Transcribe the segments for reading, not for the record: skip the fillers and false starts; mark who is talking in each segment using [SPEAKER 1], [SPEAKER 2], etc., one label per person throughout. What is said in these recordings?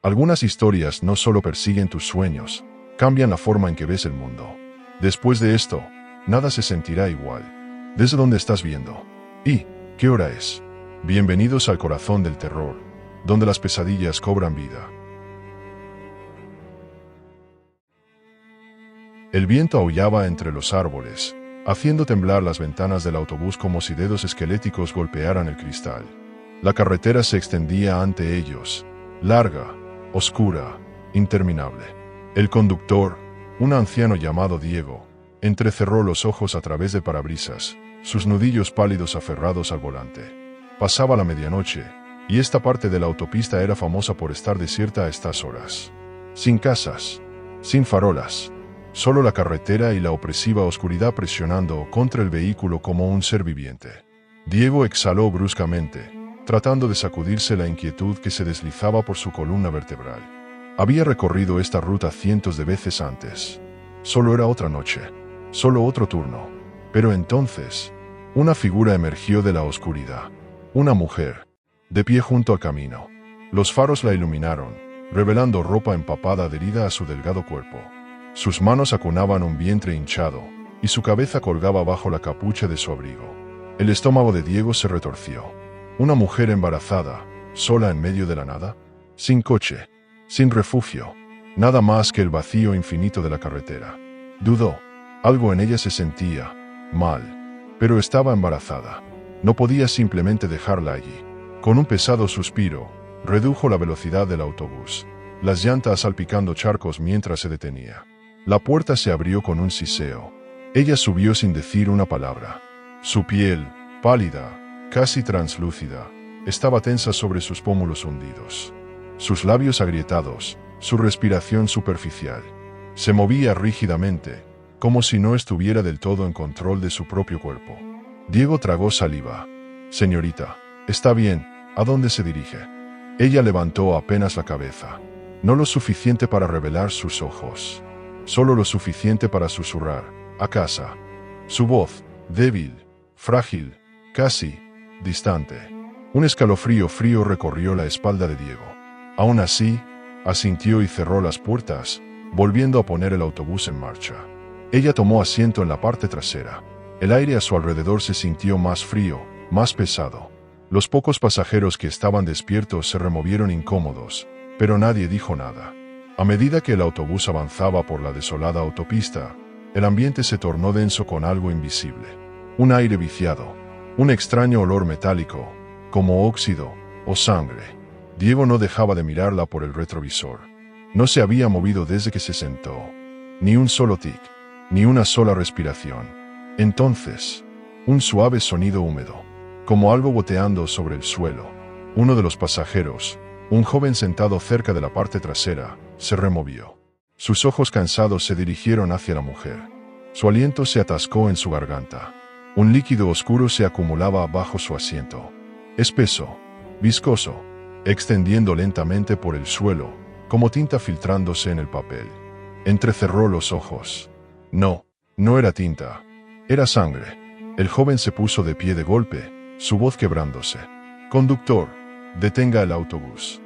[SPEAKER 1] Algunas historias no solo persiguen tus sueños, cambian la forma en que ves el mundo. Después de esto, nada se sentirá igual. ¿Desde dónde estás viendo? ¿Y qué hora es? Bienvenidos al corazón del terror, donde las pesadillas cobran vida. El viento aullaba entre los árboles, haciendo temblar las ventanas del autobús como si dedos esqueléticos golpearan el cristal. La carretera se extendía ante ellos, larga, oscura, interminable. El conductor, un anciano llamado Diego, entrecerró los ojos a través de parabrisas, sus nudillos pálidos aferrados al volante. Pasaba la medianoche, y esta parte de la autopista era famosa por estar desierta a estas horas. Sin casas, sin farolas, solo la carretera y la opresiva oscuridad presionando contra el vehículo como un ser viviente. Diego exhaló bruscamente, tratando de sacudirse la inquietud que se deslizaba por su columna vertebral. Había recorrido esta ruta cientos de veces antes. Solo era otra noche, solo otro turno. Pero entonces, una figura emergió de la oscuridad. Una mujer, de pie junto al camino. Los faros la iluminaron, revelando ropa empapada adherida a su delgado cuerpo. Sus manos acunaban un vientre hinchado, y su cabeza colgaba bajo la capucha de su abrigo. El estómago de Diego se retorció. Una mujer embarazada, sola en medio de la nada, sin coche, sin refugio, nada más que el vacío infinito de la carretera. Dudó. Algo en ella se sentía mal, pero estaba embarazada. No podía simplemente dejarla allí. Con un pesado suspiro, redujo la velocidad del autobús, las llantas salpicando charcos mientras se detenía. La puerta se abrió con un siseo. Ella subió sin decir una palabra. Su piel, pálida, casi translúcida, estaba tensa sobre sus pómulos hundidos. Sus labios agrietados, su respiración superficial. Se movía rígidamente, como si no estuviera del todo en control de su propio cuerpo. Diego tragó saliva. Señorita, está bien, ¿a dónde se dirige? Ella levantó apenas la cabeza. No lo suficiente para revelar sus ojos. Solo lo suficiente para susurrar, a casa. Su voz, débil, frágil, casi distante. Un escalofrío frío recorrió la espalda de Diego. Aún así, asintió y cerró las puertas, volviendo a poner el autobús en marcha. Ella tomó asiento en la parte trasera. El aire a su alrededor se sintió más frío, más pesado. Los pocos pasajeros que estaban despiertos se removieron incómodos, pero nadie dijo nada. A medida que el autobús avanzaba por la desolada autopista, el ambiente se tornó denso con algo invisible. Un aire viciado, un extraño olor metálico, como óxido o sangre. Diego no dejaba de mirarla por el retrovisor. No se había movido desde que se sentó. Ni un solo tic, ni una sola respiración. Entonces, un suave sonido húmedo, como algo goteando sobre el suelo. Uno de los pasajeros, un joven sentado cerca de la parte trasera, se removió. Sus ojos cansados se dirigieron hacia la mujer. Su aliento se atascó en su garganta. Un líquido oscuro se acumulaba bajo su asiento. Espeso, viscoso, extendiendo lentamente por el suelo, como tinta filtrándose en el papel. Entrecerró los ojos. No era tinta. Era sangre. El joven se puso de pie de golpe, su voz quebrándose. Conductor, detenga el autobús.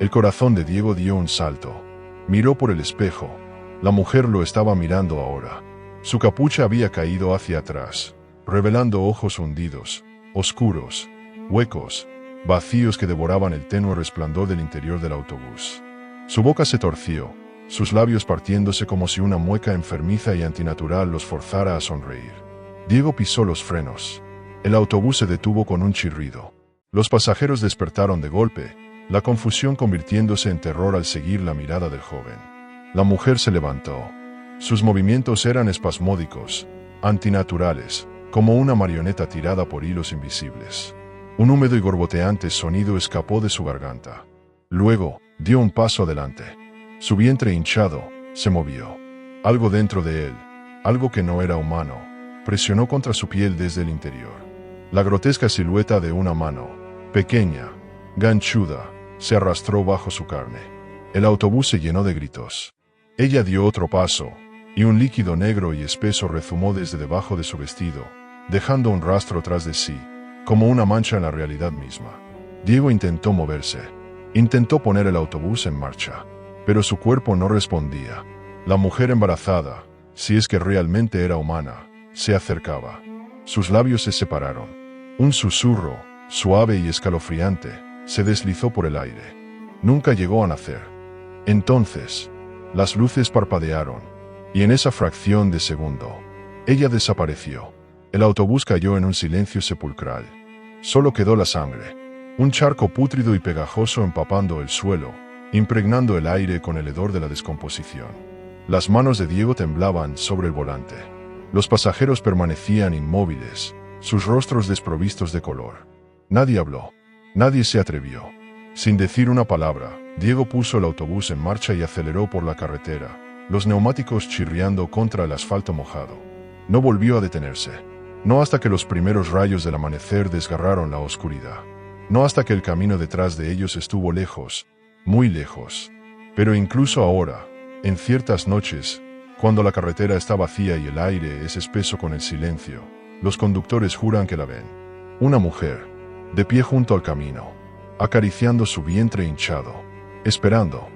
[SPEAKER 1] El corazón de Diego dio un salto. Miró por el espejo. La mujer lo estaba mirando ahora. Su capucha había caído hacia atrás, revelando ojos hundidos, oscuros, huecos, vacíos que devoraban el tenue resplandor del interior del autobús. Su boca se torció, sus labios partiéndose como si una mueca enfermiza y antinatural los forzara a sonreír. Diego pisó los frenos. El autobús se detuvo con un chirrido. Los pasajeros despertaron de golpe, la confusión convirtiéndose en terror al seguir la mirada del joven. La mujer se levantó. Sus movimientos eran espasmódicos, antinaturales, como una marioneta tirada por hilos invisibles. Un húmedo y gorgoteante sonido escapó de su garganta. Luego, dio un paso adelante. Su vientre hinchado se movió. Algo dentro de él, algo que no era humano, presionó contra su piel desde el interior. La grotesca silueta de una mano, pequeña, ganchuda, se arrastró bajo su carne. El autobús se llenó de gritos. Ella dio otro paso, y un líquido negro y espeso rezumó desde debajo de su vestido, dejando un rastro tras de sí, como una mancha en la realidad misma. Diego intentó moverse. Intentó poner el autobús en marcha, pero su cuerpo no respondía. La mujer embarazada, si es que realmente era humana, se acercaba. Sus labios se separaron. Un susurro, suave y escalofriante, se deslizó por el aire. Nunca llegó a nacer. Entonces, las luces parpadearon, y en esa fracción de segundo, ella desapareció. El autobús cayó en un silencio sepulcral. Solo quedó la sangre, un charco pútrido y pegajoso empapando el suelo, impregnando el aire con el hedor de la descomposición. Las manos de Diego temblaban sobre el volante. Los pasajeros permanecían inmóviles, sus rostros desprovistos de color. Nadie habló. Nadie se atrevió. Sin decir una palabra, Diego puso el autobús en marcha y aceleró por la carretera, los neumáticos chirriando contra el asfalto mojado. No volvió a detenerse. No hasta que los primeros rayos del amanecer desgarraron la oscuridad. No hasta que el camino detrás de ellos estuvo lejos, muy lejos. Pero incluso ahora, en ciertas noches, cuando la carretera está vacía y el aire es espeso con el silencio, los conductores juran que la ven. Una mujer, de pie junto al camino, acariciando su vientre hinchado, esperando.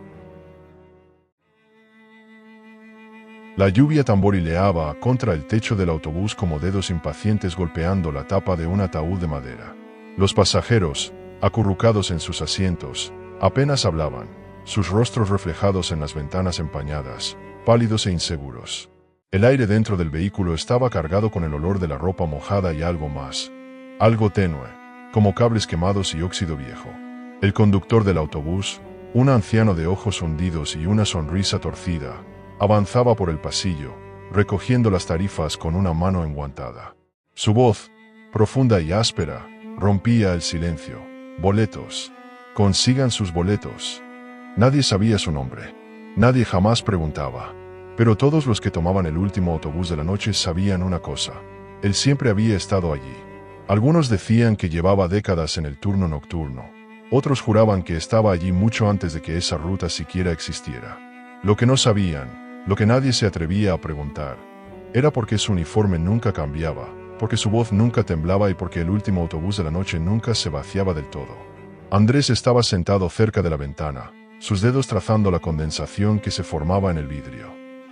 [SPEAKER 1] La lluvia tamborileaba contra el techo del autobús como dedos impacientes golpeando la tapa de un ataúd de madera. Los pasajeros, acurrucados en sus asientos, apenas hablaban, sus rostros reflejados en las ventanas empañadas, pálidos e inseguros. El aire dentro del vehículo estaba cargado con el olor de la ropa mojada y algo más, algo tenue, como cables quemados y óxido viejo. El conductor del autobús, un anciano de ojos hundidos y una sonrisa torcida, avanzaba por el pasillo, recogiendo las tarifas con una mano enguantada. Su voz, profunda y áspera, rompía el silencio. Boletos. Consigan sus boletos. Nadie sabía su nombre. Nadie jamás preguntaba. Pero todos los que tomaban el último autobús de la noche sabían una cosa. Él siempre había estado allí. Algunos decían que llevaba décadas en el turno nocturno. Otros juraban que estaba allí mucho antes de que esa ruta siquiera existiera. Lo que no sabían, lo que nadie se atrevía a preguntar, era porque su uniforme nunca cambiaba, porque su voz nunca temblaba y porque el último autobús de la noche nunca se vaciaba del todo. Andrés estaba sentado cerca de la ventana, sus dedos trazando la condensación que se formaba en el vidrio.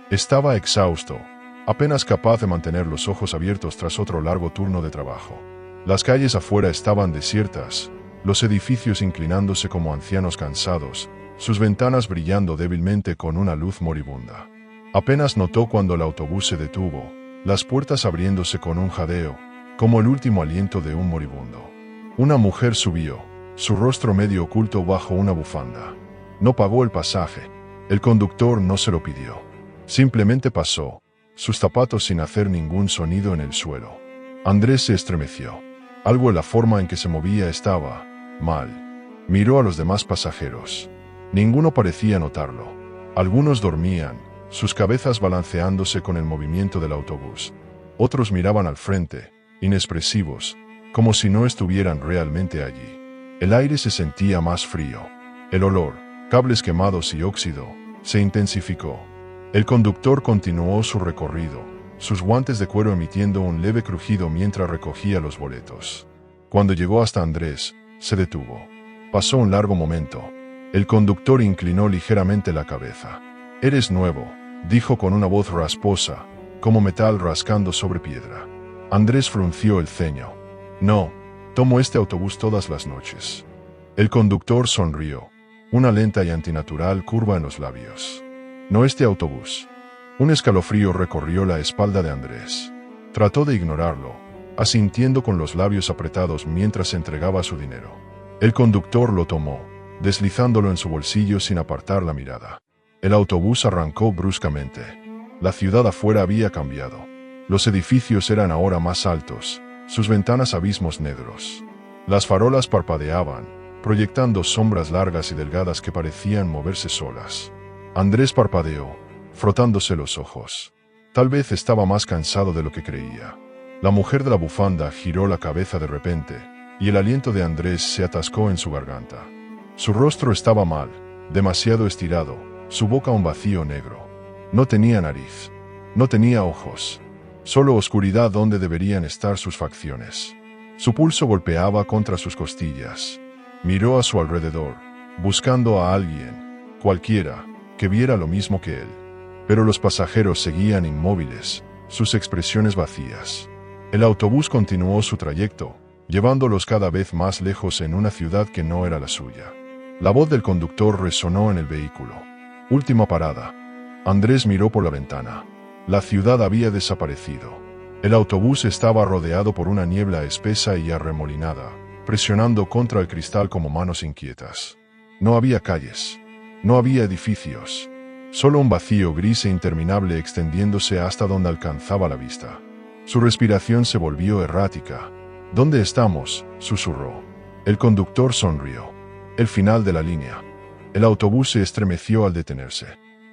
[SPEAKER 1] Estaba exhausto, apenas capaz de mantener los ojos abiertos tras otro largo turno de trabajo. Las calles afuera estaban desiertas, los edificios inclinándose como ancianos cansados, sus ventanas brillando débilmente con una luz moribunda. Apenas notó cuando el autobús se detuvo, las puertas abriéndose con un jadeo, como el último aliento de un moribundo. Una mujer subió, su rostro medio oculto bajo una bufanda. No pagó el pasaje. El conductor no se lo pidió. Simplemente pasó, sus zapatos sin hacer ningún sonido en el suelo. Andrés se estremeció. Algo en la forma en que se movía estaba mal. Miró a los demás pasajeros. Ninguno parecía notarlo. Algunos dormían, sus cabezas balanceándose con el movimiento del autobús. Otros miraban al frente, inexpresivos, como si no estuvieran realmente allí. El aire se sentía más frío. El olor, cables quemados y óxido, se intensificó. El conductor continuó su recorrido, sus guantes de cuero emitiendo un leve crujido mientras recogía los boletos. Cuando llegó hasta Andrés, se detuvo. Pasó un largo momento. El conductor inclinó ligeramente la cabeza. «Eres nuevo», dijo con una voz rasposa, como metal rascando sobre piedra. Andrés frunció el ceño. «No, tomo este autobús todas las noches». El conductor sonrió, una lenta y antinatural curva en los labios. «No este autobús». Un escalofrío recorrió la espalda de Andrés. Trató de ignorarlo, asintiendo con los labios apretados mientras entregaba su dinero. El conductor lo tomó, deslizándolo en su bolsillo sin apartar la mirada. El autobús arrancó bruscamente. La ciudad afuera había cambiado. Los edificios eran ahora más altos, sus ventanas abismos negros. Las farolas parpadeaban, proyectando sombras largas y delgadas que parecían moverse solas. Andrés parpadeó, frotándose los ojos. Tal vez estaba más cansado de lo que creía. La mujer de la bufanda giró la cabeza de repente, y el aliento de Andrés se atascó en su garganta. Su rostro estaba mal, demasiado estirado, su boca un vacío negro. No tenía nariz. No tenía ojos. Solo oscuridad donde deberían estar sus facciones. Su pulso golpeaba contra sus costillas. Miró a su alrededor, buscando a alguien, cualquiera, que viera lo mismo que él. Pero los pasajeros seguían inmóviles, sus expresiones vacías. El autobús continuó su trayecto, llevándolos cada vez más lejos en una ciudad que no era la suya. La voz del conductor resonó en el vehículo. Última parada. Andrés miró por la ventana. La ciudad había desaparecido. El autobús estaba rodeado por una niebla espesa y arremolinada, presionando contra el cristal como manos inquietas. No había calles. No había edificios. Solo un vacío gris e interminable extendiéndose hasta donde alcanzaba la vista. Su respiración se volvió errática. ¿Dónde estamos?, susurró. El conductor sonrió. El final de la línea. El autobús se estremeció al detenerse.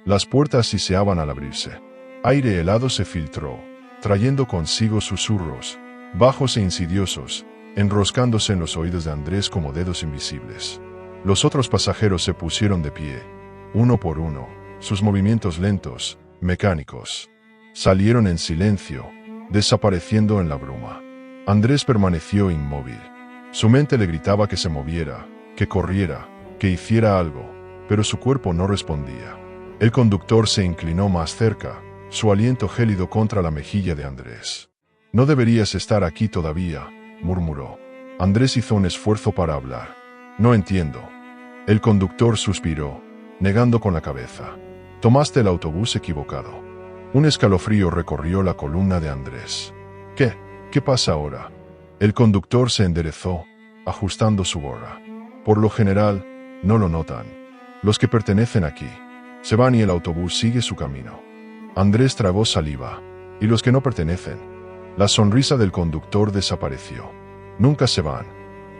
[SPEAKER 1] Las puertas siseaban al abrirse. Aire helado se filtró, trayendo consigo susurros, bajos e insidiosos, enroscándose en los oídos de Andrés como dedos invisibles. Los otros pasajeros se pusieron de pie, uno por uno, sus movimientos lentos, mecánicos. Salieron en silencio, desapareciendo en la bruma. Andrés permaneció inmóvil. Su mente le gritaba que se moviera, que corriera, que hiciera algo, pero su cuerpo no respondía. El conductor se inclinó más cerca, su aliento gélido contra la mejilla de Andrés. «No deberías estar aquí todavía», murmuró. Andrés hizo un esfuerzo para hablar. «No entiendo». El conductor suspiró, negando con la cabeza. «Tomaste el autobús equivocado». Un escalofrío recorrió la columna de Andrés. ¿Qué pasa ahora? El conductor se enderezó, ajustando su gorra. Por lo general, no lo notan. Los que pertenecen aquí se van y el autobús sigue su camino. Andrés tragó saliva. ¿Y los que no pertenecen? La sonrisa del conductor desapareció. Nunca se van.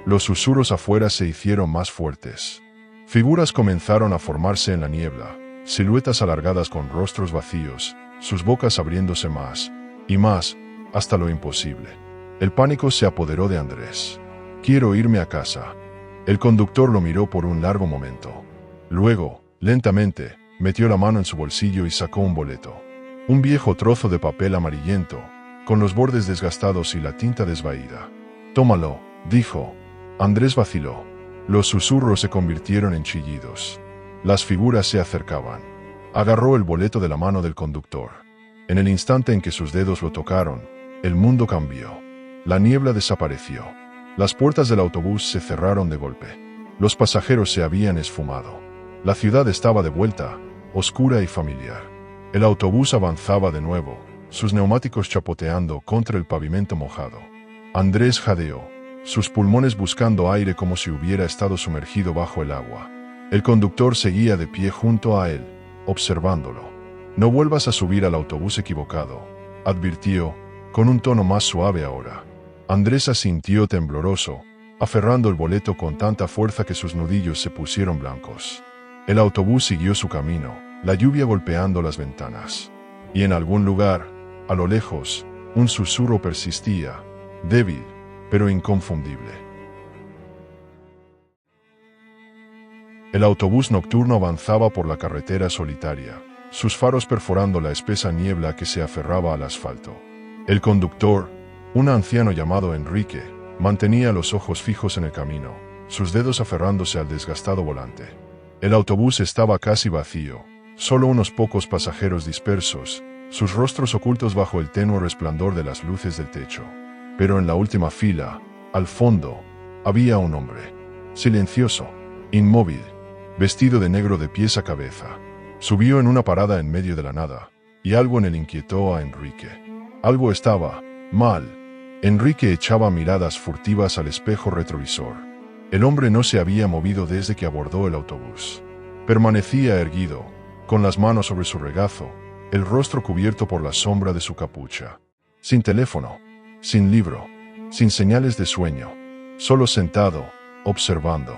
[SPEAKER 1] Los susurros afuera se hicieron más fuertes. Figuras comenzaron a formarse en la niebla, siluetas alargadas con rostros vacíos, sus bocas abriéndose más y más, hasta lo imposible. El pánico se apoderó de Andrés. «Quiero irme a casa». El conductor lo miró por un largo momento. Luego, lentamente, metió la mano en su bolsillo y sacó un boleto. Un viejo trozo de papel amarillento, con los bordes desgastados y la tinta desvaída. «Tómalo», dijo. Andrés vaciló. Los susurros se convirtieron en chillidos. Las figuras se acercaban. Agarró el boleto de la mano del conductor. En el instante en que sus dedos lo tocaron, el mundo cambió. La niebla desapareció. Las puertas del autobús se cerraron de golpe. Los pasajeros se habían esfumado. La ciudad estaba de vuelta, oscura y familiar. El autobús avanzaba de nuevo, sus neumáticos chapoteando contra el pavimento mojado. Andrés jadeó, sus pulmones buscando aire como si hubiera estado sumergido bajo el agua. El conductor seguía de pie junto a él, observándolo. «No vuelvas a subir al autobús equivocado», advirtió, con un tono más suave ahora. Andrés asintió tembloroso, aferrando el boleto con tanta fuerza que sus nudillos se pusieron blancos. El autobús siguió su camino, la lluvia golpeando las ventanas. Y en algún lugar, a lo lejos, un susurro persistía, débil, pero inconfundible. El autobús nocturno avanzaba por la carretera solitaria, sus faros perforando la espesa niebla que se aferraba al asfalto. El conductor, un anciano llamado Enrique, mantenía los ojos fijos en el camino, sus dedos aferrándose al desgastado volante. El autobús estaba casi vacío, solo unos pocos pasajeros dispersos, sus rostros ocultos bajo el tenue resplandor de las luces del techo. Pero en la última fila, al fondo, había un hombre, silencioso, inmóvil, vestido de negro de pies a cabeza. Subió en una parada en medio de la nada, y algo en él inquietó a Enrique. Algo estaba mal. Enrique echaba miradas furtivas al espejo retrovisor. El hombre no se había movido desde que abordó el autobús. Permanecía erguido, con las manos sobre su regazo, el rostro cubierto por la sombra de su capucha. Sin teléfono, sin libro, sin señales de sueño, solo sentado, observando.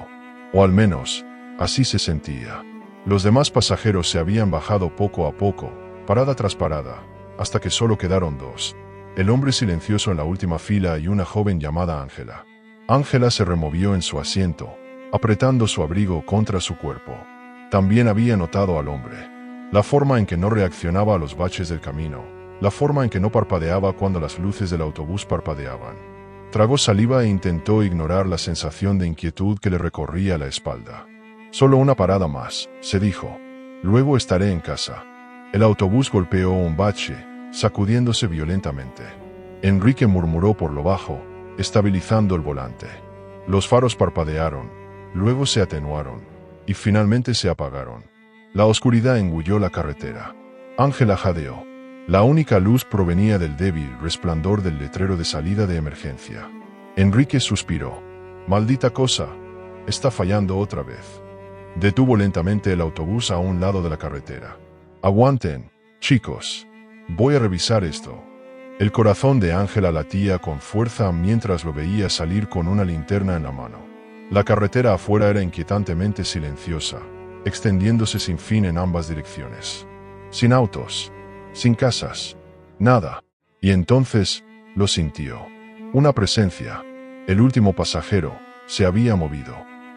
[SPEAKER 1] O al menos, así se sentía. Los demás pasajeros se habían bajado poco a poco, parada tras parada, hasta que solo quedaron dos. El hombre silencioso en la última fila y una joven llamada Ángela. Ángela se removió en su asiento, apretando su abrigo contra su cuerpo. También había notado al hombre. La forma en que no reaccionaba a los baches del camino, la forma en que no parpadeaba cuando las luces del autobús parpadeaban. Tragó saliva e intentó ignorar la sensación de inquietud que le recorría la espalda. Solo una parada más, se dijo. Luego estaré en casa. El autobús golpeó un bache, sacudiéndose violentamente. Enrique murmuró por lo bajo, estabilizando el volante. Los faros parpadearon, luego se atenuaron, y finalmente se apagaron. La oscuridad engulló la carretera. Ángela jadeó. La única luz provenía del débil resplandor del letrero de salida de emergencia. Enrique suspiró. «Maldita cosa, está fallando otra vez». Detuvo lentamente el autobús a un lado de la carretera. «Aguanten, chicos. Voy a revisar esto». El corazón de Ángela latía con fuerza mientras lo veía salir con una linterna en la mano. La carretera afuera era inquietantemente silenciosa, extendiéndose sin fin en ambas direcciones. Sin autos, sin casas, nada. Y entonces, lo sintió. Una presencia. El último pasajero se había movido.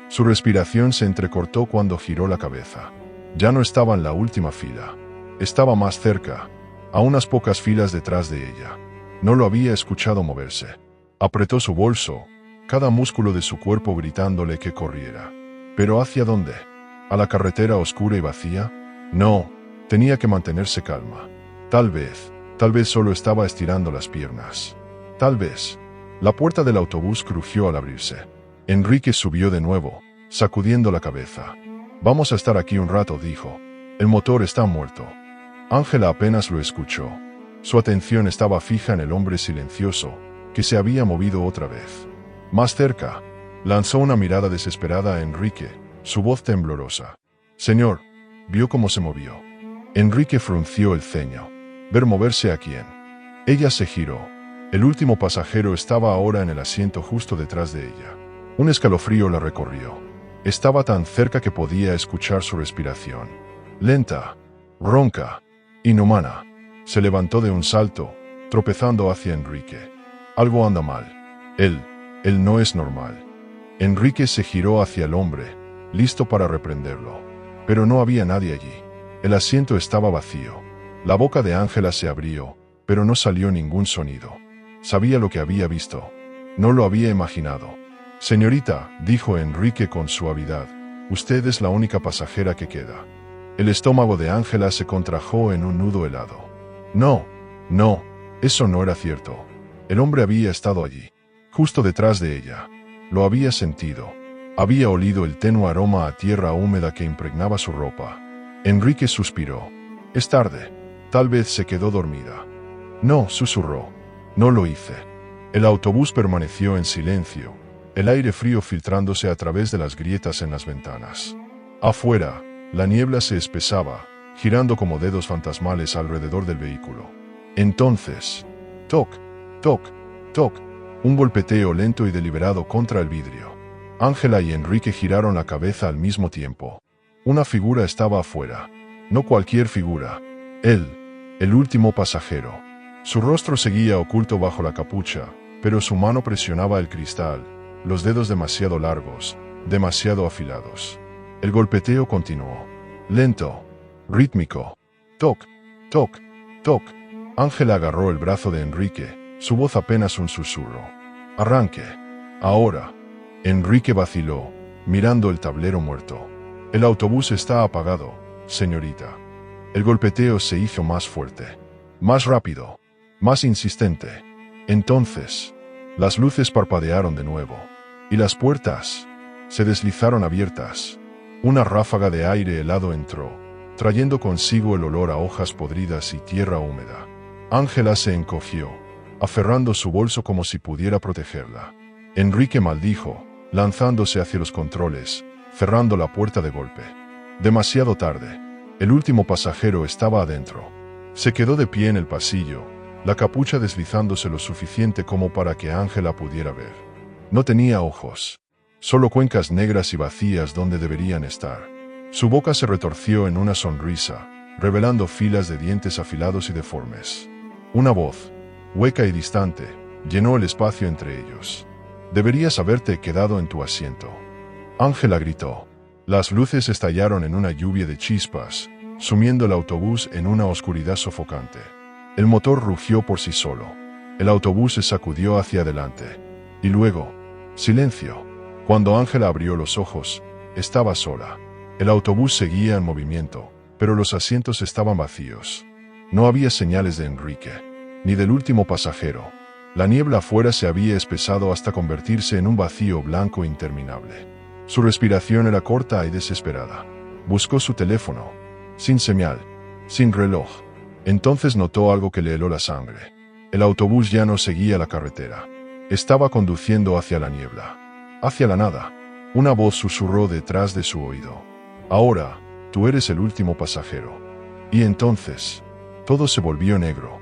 [SPEAKER 1] Su respiración se entrecortó cuando giró la cabeza. Ya no estaba en la última fila. Estaba más cerca, a unas pocas filas detrás de ella. No lo había escuchado moverse. Apretó su bolso, cada músculo de su cuerpo gritándole que corriera. ¿Pero hacia dónde? ¿A la carretera oscura y vacía? No, tenía que mantenerse calma. Tal vez solo estaba estirando las piernas. Tal vez. La puerta del autobús crujió al abrirse. Enrique subió de nuevo, sacudiendo la cabeza. «Vamos a estar aquí un rato», dijo. «El motor está muerto». Ángela apenas lo escuchó. Su atención estaba fija en el hombre silencioso, que se había movido otra vez. Más cerca, lanzó una mirada desesperada a Enrique, su voz temblorosa. «Señor», vio cómo se movió. Enrique frunció el ceño. ¿Ver moverse a quién? Ella se giró. El último pasajero estaba ahora en el asiento justo detrás de ella. Un escalofrío la recorrió. Estaba tan cerca que podía escuchar su respiración. Lenta, ronca, inhumana. Se levantó de un salto, tropezando hacia Enrique. Algo anda mal. Él no es normal. Enrique se giró hacia el hombre, listo para reprenderlo. Pero no había nadie allí. El asiento estaba vacío. La boca de Ángela se abrió, pero no salió ningún sonido. Sabía lo que había visto. No lo había imaginado. «Señorita», dijo Enrique con suavidad, «usted es la única pasajera que queda». El estómago de Ángela se contrajo en un nudo helado. No, eso no era cierto. El hombre había estado allí, justo detrás de ella. Lo había sentido. Había olido el tenue aroma a tierra húmeda que impregnaba su ropa. Enrique suspiró. «Es tarde. Tal vez se quedó dormida». «No», susurró. «No lo hice». El autobús permaneció en silencio, el aire frío filtrándose a través de las grietas en las ventanas. Afuera, la niebla se espesaba, girando como dedos fantasmales alrededor del vehículo. Entonces, toc, toc, toc, un golpeteo lento y deliberado contra el vidrio. Ángela y Enrique giraron la cabeza al mismo tiempo. Una figura estaba afuera. No cualquier figura. Él, el último pasajero. Su rostro seguía oculto bajo la capucha, pero su mano presionaba el cristal, los dedos demasiado largos, demasiado afilados. El golpeteo continuó. Lento, rítmico. Toc, toc, toc. Ángela agarró el brazo de Enrique, su voz apenas un susurro. «Arranque. Ahora». Enrique vaciló, mirando el tablero muerto. «El autobús está apagado, señorita». El golpeteo se hizo más fuerte, más rápido, más insistente. Entonces, las luces parpadearon de nuevo, y las puertas se deslizaron abiertas. Una ráfaga de aire helado entró, trayendo consigo el olor a hojas podridas y tierra húmeda. Ángela se encogió, aferrando su bolso como si pudiera protegerla. Enrique maldijo, lanzándose hacia los controles, cerrando la puerta de golpe. Demasiado tarde. El último pasajero estaba adentro. Se quedó de pie en el pasillo, la capucha deslizándose lo suficiente como para que Ángela pudiera ver. No tenía ojos, solo cuencas negras y vacías donde deberían estar. Su boca se retorció en una sonrisa, revelando filas de dientes afilados y deformes. Una voz, hueca y distante, llenó el espacio entre ellos. «Deberías haberte quedado en tu asiento». Ángela gritó. Las luces estallaron en una lluvia de chispas, sumiendo el autobús en una oscuridad sofocante. El motor rugió por sí solo. El autobús se sacudió hacia adelante. Y luego, silencio. Cuando Ángela abrió los ojos, Estaba sola. El autobús seguía en movimiento, pero los asientos estaban vacíos. No había señales de Enrique, ni del último pasajero. La niebla afuera se había espesado hasta convertirse en un vacío blanco interminable. Su respiración era corta y desesperada. Buscó su teléfono. Sin señal, sin reloj. Entonces notó algo que le heló la sangre. El autobús ya no seguía la carretera. Estaba conduciendo hacia la niebla. Hacia la nada. Una voz susurró detrás de su oído. Ahora, tú eres el último pasajero. Y entonces, todo se volvió negro.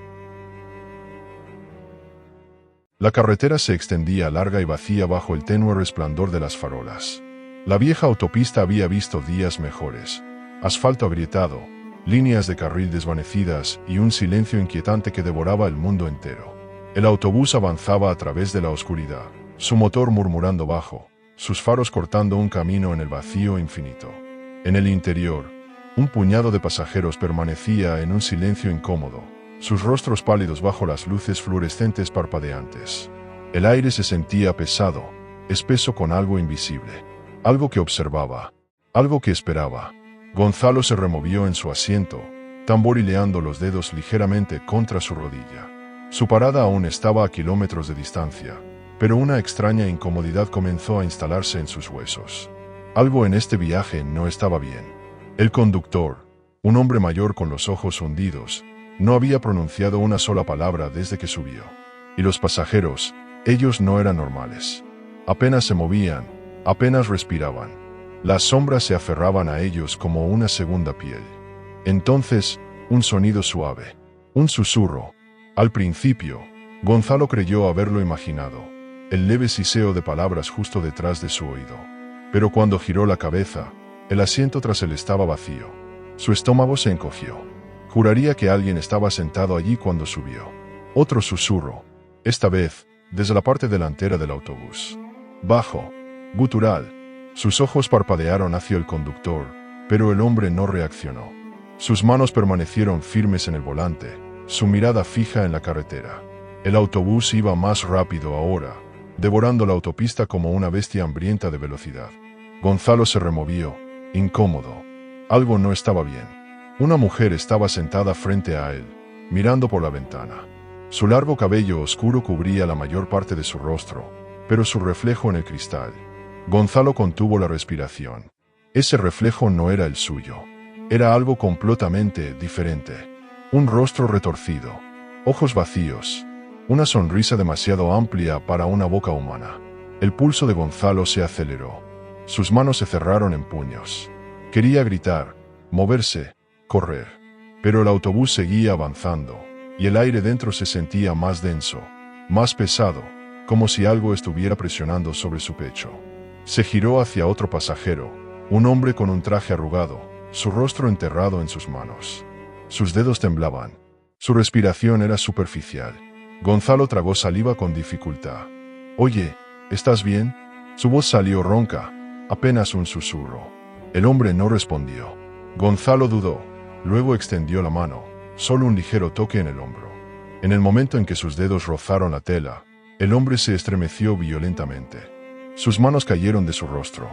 [SPEAKER 1] La carretera se extendía larga y vacía bajo el tenue resplandor de las farolas. La vieja autopista había visto días mejores. Asfalto agrietado, líneas de carril desvanecidas y un silencio inquietante que devoraba el mundo entero. El autobús avanzaba a través de la oscuridad, su motor murmurando bajo, sus faros cortando un camino en el vacío infinito. En el interior, un puñado de pasajeros permanecía en un silencio incómodo, sus rostros pálidos bajo las luces fluorescentes parpadeantes. El aire se sentía pesado, espeso con algo invisible, algo que observaba, algo que esperaba. Gonzalo se removió en su asiento, tamborileando los dedos ligeramente contra su rodilla. Su parada aún estaba a kilómetros de distancia, pero una extraña incomodidad comenzó a instalarse en sus huesos. Algo en este viaje no estaba bien. El conductor, un hombre mayor con los ojos hundidos, no había pronunciado una sola palabra desde que subió. Y los pasajeros, ellos no eran normales. Apenas se movían, apenas respiraban. Las sombras se aferraban a ellos como una segunda piel. Entonces, un sonido suave, un susurro. Al principio, Gonzalo creyó haberlo imaginado, el leve siseo de palabras justo detrás de su oído. Pero cuando giró la cabeza, el asiento tras él estaba vacío. Su estómago se encogió. Juraría que alguien estaba sentado allí cuando subió. Otro susurro, esta vez, desde la parte delantera del autobús. Bajo, gutural. Sus ojos parpadearon hacia el conductor, pero el hombre no reaccionó. Sus manos permanecieron firmes en el volante, su mirada fija en la carretera. El autobús iba más rápido ahora, devorando la autopista como una bestia hambrienta de velocidad. Gonzalo se removió, incómodo. Algo no estaba bien. Una mujer estaba sentada frente a él, mirando por la ventana. Su largo cabello oscuro cubría la mayor parte de su rostro, pero su reflejo en el cristal. Gonzalo contuvo la respiración. Ese reflejo no era el suyo. Era algo completamente diferente. Un rostro retorcido, ojos vacíos, una sonrisa demasiado amplia para una boca humana. El pulso de Gonzalo se aceleró. Sus manos se cerraron en puños. Quería gritar, moverse, correr. Pero el autobús seguía avanzando, y el aire dentro se sentía más denso, más pesado, como si algo estuviera presionando sobre su pecho. Se giró hacia otro pasajero, un hombre con un traje arrugado, su rostro enterrado en sus manos. Sus dedos temblaban. Su respiración era superficial. Gonzalo tragó saliva con dificultad. «Oye, ¿estás bien?» Su voz salió ronca, apenas un susurro. El hombre no respondió. Gonzalo dudó, luego extendió la mano, solo un ligero toque en el hombro. En el momento en que sus dedos rozaron la tela, el hombre se estremeció violentamente. Sus manos cayeron de su rostro.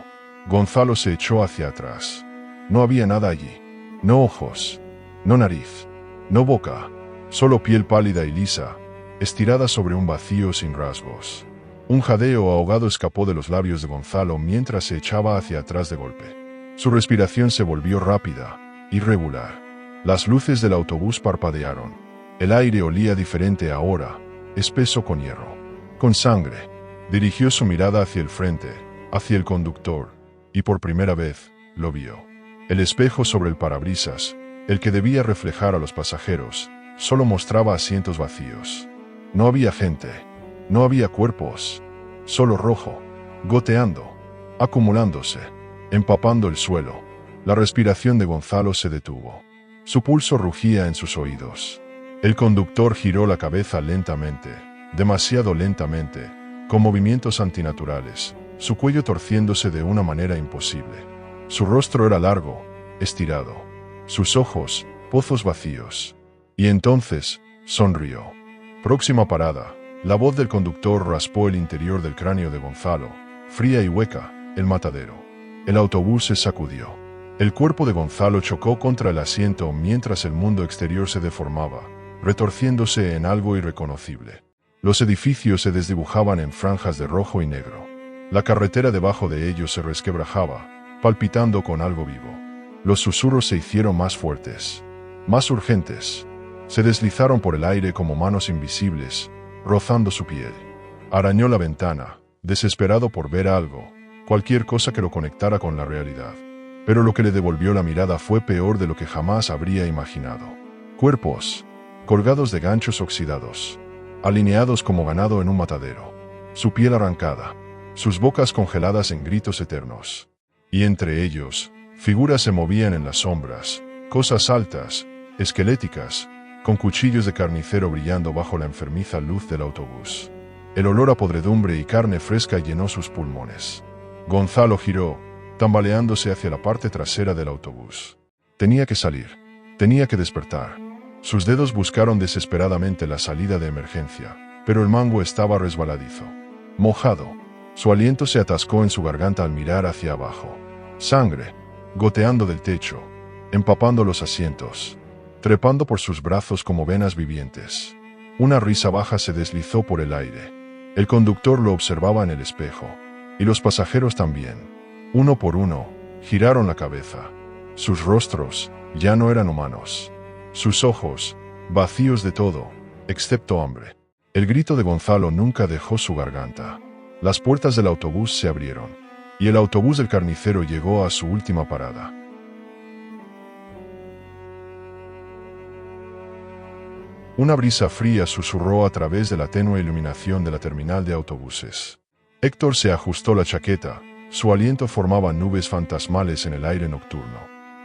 [SPEAKER 1] Gonzalo se echó hacia atrás. No había nada allí. No ojos, no nariz, no boca, solo piel pálida y lisa, estirada sobre un vacío sin rasgos. Un jadeo ahogado escapó de los labios de Gonzalo mientras se echaba hacia atrás de golpe. Su respiración se volvió rápida, irregular. Las luces del autobús parpadearon. El aire olía diferente ahora, espeso con hierro, con sangre. Dirigió su mirada hacia el frente, hacia el conductor, y por primera vez, lo vio. El espejo sobre el parabrisas, el que debía reflejar a los pasajeros, solo mostraba asientos vacíos. No había gente, no había cuerpos, solo rojo, goteando, acumulándose, empapando el suelo. La respiración de Gonzalo se detuvo. Su pulso rugía en sus oídos. El conductor giró la cabeza lentamente, demasiado lentamente, con movimientos antinaturales, su cuello torciéndose de una manera imposible. Su rostro era largo, estirado. Sus ojos, pozos vacíos. Y entonces, sonrió. Próxima parada. La voz del conductor raspó el interior del cráneo de Gonzalo, fría y hueca, el matadero. El autobús se sacudió. El cuerpo de Gonzalo chocó contra el asiento mientras el mundo exterior se deformaba, retorciéndose en algo irreconocible. Los edificios se desdibujaban en franjas de rojo y negro. La carretera debajo de ellos se resquebrajaba, palpitando con algo vivo. Los susurros se hicieron más fuertes, más urgentes. Se deslizaron por el aire como manos invisibles, rozando su piel. Arañó la ventana, desesperado por ver algo, cualquier cosa que lo conectara con la realidad. Pero lo que le devolvió la mirada fue peor de lo que jamás habría imaginado. Cuerpos, colgados de ganchos oxidados, alineados como ganado en un matadero. Su piel arrancada, sus bocas congeladas en gritos eternos. Y entre ellos, figuras se movían en las sombras, cosas altas, esqueléticas, con cuchillos de carnicero brillando bajo la enfermiza luz del autobús. El olor a podredumbre y carne fresca llenó sus pulmones. Gonzalo giró, tambaleándose hacia la parte trasera del autobús. Tenía que salir. Tenía que despertar. Sus dedos buscaron desesperadamente la salida de emergencia, pero el mango estaba resbaladizo. Mojado, su aliento se atascó en su garganta al mirar hacia abajo. Sangre, goteando del techo, empapando los asientos, trepando por sus brazos como venas vivientes. Una risa baja se deslizó por el aire. El conductor lo observaba en el espejo, y los pasajeros también. Uno por uno, giraron la cabeza. Sus rostros ya no eran humanos. Sus ojos, vacíos de todo, excepto hambre. El grito de Gonzalo nunca dejó su garganta. Las puertas del autobús se abrieron, y el autobús del carnicero llegó a su última parada. Una brisa fría susurró a través de la tenue iluminación de la terminal de autobuses. Héctor se ajustó la chaqueta, su aliento formaba nubes fantasmales en el aire nocturno.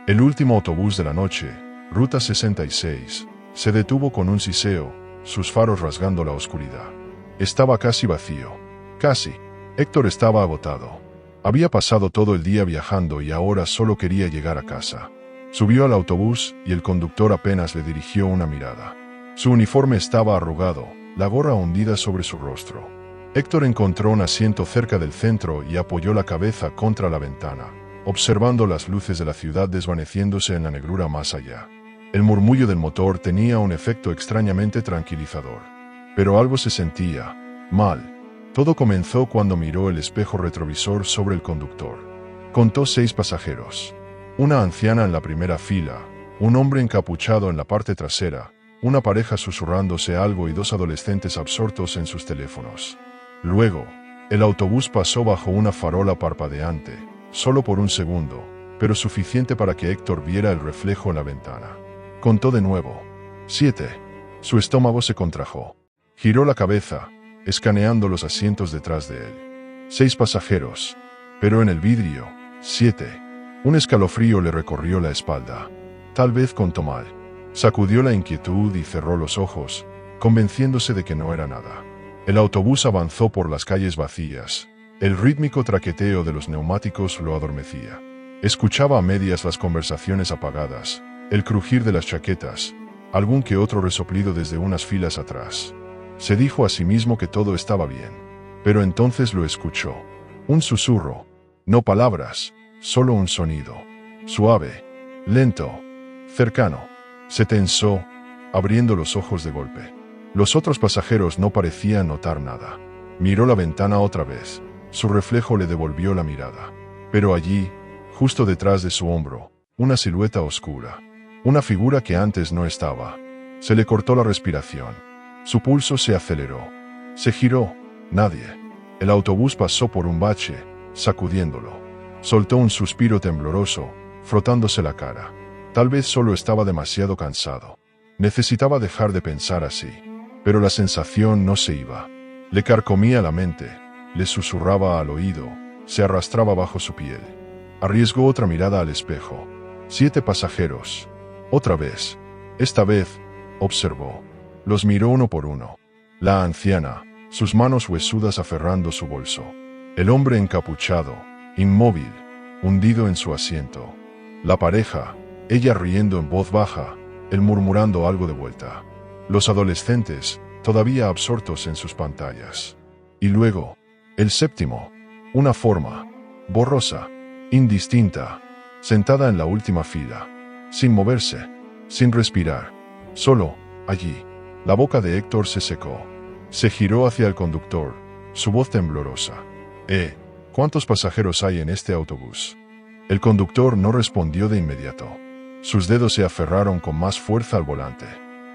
[SPEAKER 1] El último autobús de la noche, Ruta 66, se detuvo con un siseo, sus faros rasgando la oscuridad. Estaba casi vacío. Casi. Héctor estaba agotado. Había pasado todo el día viajando y ahora solo quería llegar a casa. Subió al autobús y el conductor apenas le dirigió una mirada. Su uniforme estaba arrugado, la gorra hundida sobre su rostro. Héctor encontró un asiento cerca del centro y apoyó la cabeza contra la ventana, observando las luces de la ciudad desvaneciéndose en la negrura más allá. El murmullo del motor tenía un efecto extrañamente tranquilizador. Pero algo se sentía mal. Todo comenzó cuando miró el espejo retrovisor sobre el conductor. Contó 6 pasajeros. Una anciana en la primera fila, un hombre encapuchado en la parte trasera, una pareja susurrándose algo y 2 adolescentes absortos en sus teléfonos. Luego, el autobús pasó bajo una farola parpadeante, solo por un segundo, pero suficiente para que Héctor viera el reflejo en la ventana. Contó de nuevo. 7. Su estómago se contrajo. Giró la cabeza, escaneando los asientos detrás de él. 6 pasajeros. Pero en el vidrio, 7. Un escalofrío le recorrió la espalda. Tal vez contó mal. Sacudió la inquietud y cerró los ojos, convenciéndose de que no era nada. El autobús avanzó por las calles vacías. El rítmico traqueteo de los neumáticos lo adormecía. Escuchaba a medias las conversaciones apagadas, el crujir de las chaquetas, algún que otro resoplido desde unas filas atrás. Se dijo a sí mismo que todo estaba bien. Pero entonces lo escuchó. Un susurro. No palabras, solo un sonido. Suave, lento, cercano. Se tensó, abriendo los ojos de golpe. Los otros pasajeros no parecían notar nada. Miró la ventana otra vez. Su reflejo le devolvió la mirada. Pero allí, justo detrás de su hombro, una silueta oscura. Una figura que antes no estaba. Se le cortó la respiración. Su pulso se aceleró. Se giró. Nadie. El autobús pasó por un bache, sacudiéndolo. Soltó un suspiro tembloroso, frotándose la cara. Tal vez solo estaba demasiado cansado. Necesitaba dejar de pensar así. Pero la sensación no se iba. Le carcomía la mente, le susurraba al oído, se arrastraba bajo su piel. Arriesgó otra mirada al espejo. 7 pasajeros. Otra vez. Esta vez, observó. Los miró uno por uno. La anciana, sus manos huesudas aferrando su bolso. El hombre encapuchado, inmóvil, hundido en su asiento. La pareja, ella riendo en voz baja, él murmurando algo de vuelta. Los adolescentes, todavía absortos en sus pantallas. Y luego, el séptimo, una forma, borrosa, indistinta, sentada en la última fila, sin moverse, sin respirar, solo, allí. La boca de Héctor se secó. Se giró hacia el conductor, su voz temblorosa. ¿Cuántos pasajeros hay en este autobús? El conductor no respondió de inmediato. Sus dedos se aferraron con más fuerza al volante.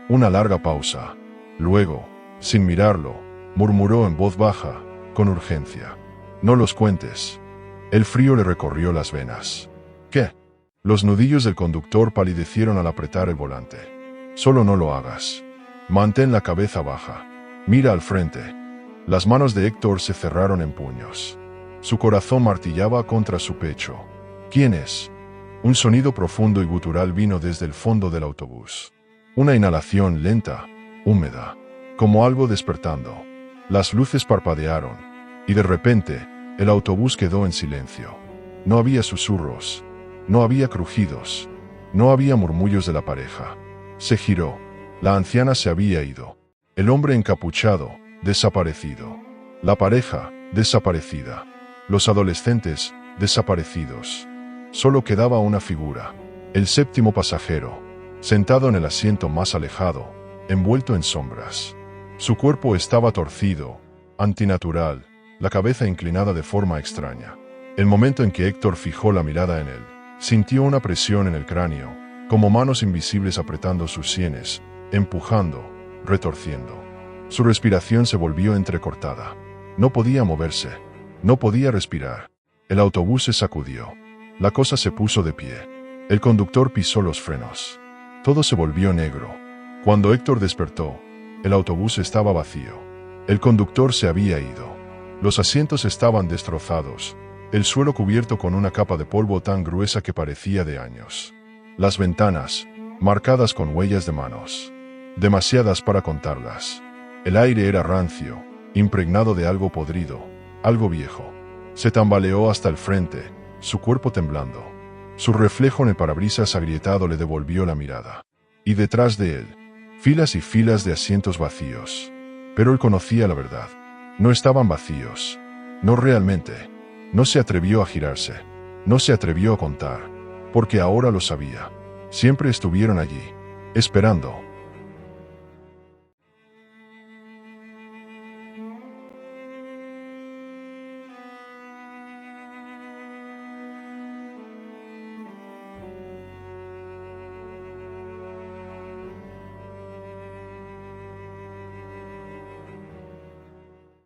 [SPEAKER 1] Una larga pausa. Luego, sin mirarlo, murmuró en voz baja, con urgencia. No los cuentes. El frío le recorrió las venas. ¿Qué? Los nudillos del conductor palidecieron al apretar el volante. Solo no lo hagas. Mantén la cabeza baja. Mira al frente. Las manos de Héctor se cerraron en puños. Su corazón martillaba contra su pecho. ¿Quién es? Un sonido profundo y gutural vino desde el fondo del autobús. Una inhalación lenta, húmeda, como algo despertando. Las luces parpadearon, y de repente, el autobús quedó en silencio. No había susurros, no había crujidos, no había murmullos de la pareja. Se giró. La anciana se había ido. El hombre encapuchado, desaparecido. La pareja, desaparecida. Los adolescentes, desaparecidos. Solo quedaba una figura. El séptimo pasajero, sentado en el asiento más alejado, envuelto en sombras. Su cuerpo estaba torcido, antinatural, la cabeza inclinada de forma extraña. El momento en que Héctor fijó la mirada en él, sintió una presión en el cráneo, como manos invisibles apretando sus sienes, empujando, retorciendo. Su respiración se volvió entrecortada. No podía moverse, no podía respirar. El autobús se sacudió. La cosa se puso de pie. El conductor pisó los frenos. Todo se volvió negro. Cuando Héctor despertó, el autobús estaba vacío. El conductor se había ido. Los asientos estaban destrozados, el suelo cubierto con una capa de polvo tan gruesa que parecía de años. Las ventanas, marcadas con huellas de manos. Demasiadas para contarlas. El aire era rancio, impregnado de algo podrido, algo viejo. Se tambaleó hasta el frente, su cuerpo temblando. Su reflejo en el parabrisas agrietado le devolvió la mirada. Y detrás de él, filas y filas de asientos vacíos. Pero él conocía la verdad. No estaban vacíos. No realmente. No se atrevió a girarse. No se atrevió a contar. Porque ahora lo sabía. Siempre estuvieron allí, esperando.